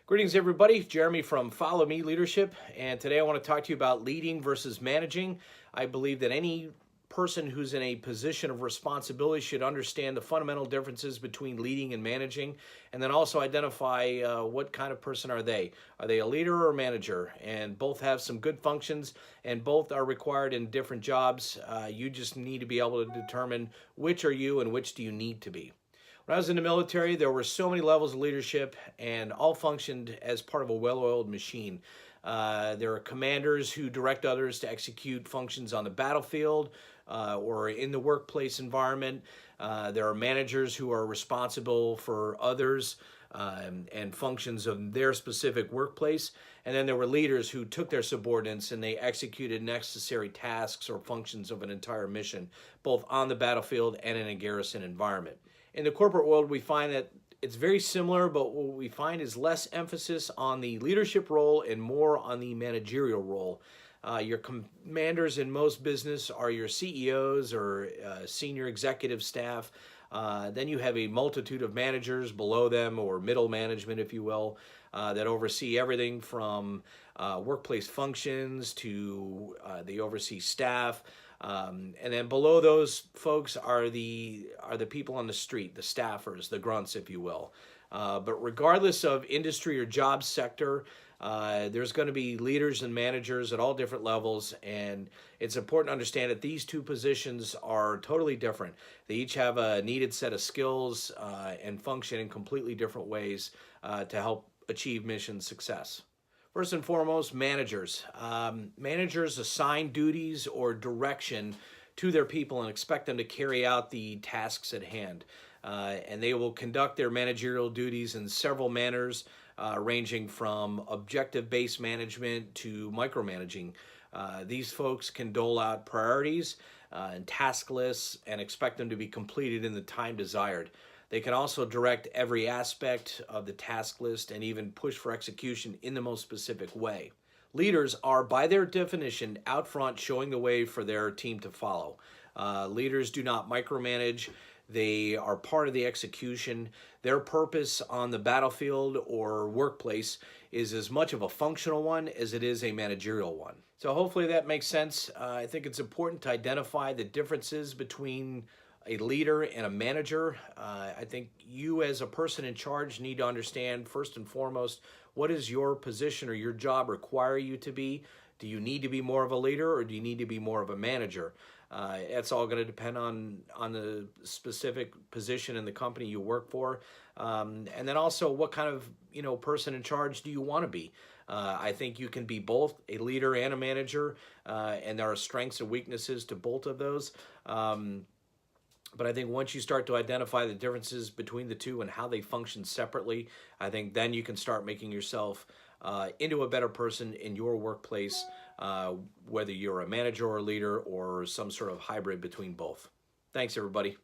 Greetings, everybody. Jeremy from Follow Me Leadership, and today I want to talk to you about leading versus managing. I believe that any person who's in a position of responsibility should understand the fundamental differences between leading and managing, and then also identify what kind of person are they. Are they a leader or a manager? And both have some good functions, and both are required in different jobs. You just need to be able to determine which are you and which do you need to be. When I was in the military, there were so many levels of leadership, and all functioned as part of a well-oiled machine. There are commanders who direct others to execute functions on the battlefield or in the workplace environment. There are managers who are responsible for others and functions of their specific workplace. And then there were leaders who took their subordinates and they executed necessary tasks or functions of an entire mission, both on the battlefield and in a garrison environment. In the corporate world, we find that it's very similar, but what we find is less emphasis on the leadership role and more on the managerial role. Your commanders in most business are your CEOs or senior executive staff. Then you have a multitude of managers below them, or middle management, if you will, that oversee everything from workplace functions to they oversee staff. And then below those folks are the people on the street, the staffers, the grunts, if you will. But regardless of industry or job sector, there's going to be leaders and managers at all different levels, and it's important to understand that these two positions are totally different. They each have a needed set of skills and function in completely different ways to help achieve mission success. First and foremost, managers. Managers assign duties or direction to their people and expect them to carry out the tasks at hand. And they will conduct their managerial duties in several manners, ranging from objective-based management to micromanaging. These folks can dole out priorities and task lists and expect them to be completed in the time desired. They can also direct every aspect of the task list and even push for execution in the most specific way. Leaders are, by their definition, out front showing the way for their team to follow. Leaders do not micromanage. They are part of the execution. Their purpose on the battlefield or workplace is as much of a functional one as it is a managerial one. So hopefully that makes sense. I think it's important to identify the differences between a leader and a manager. I think you as a person in charge need to understand first and foremost, what does your position or your job require you to be? Do you need to be more of a leader, or do you need to be more of a manager? It's all going to depend on the specific position in the company you work for. And then also, what kind of person in charge do you want to be? I think you can be both a leader and a manager, and there are strengths and weaknesses to both of those. But I think once you start to identify the differences between the two and how they function separately, I think then you can start making yourself into a better person in your workplace, whether you're a manager or a leader or some sort of hybrid between both. Thanks, everybody.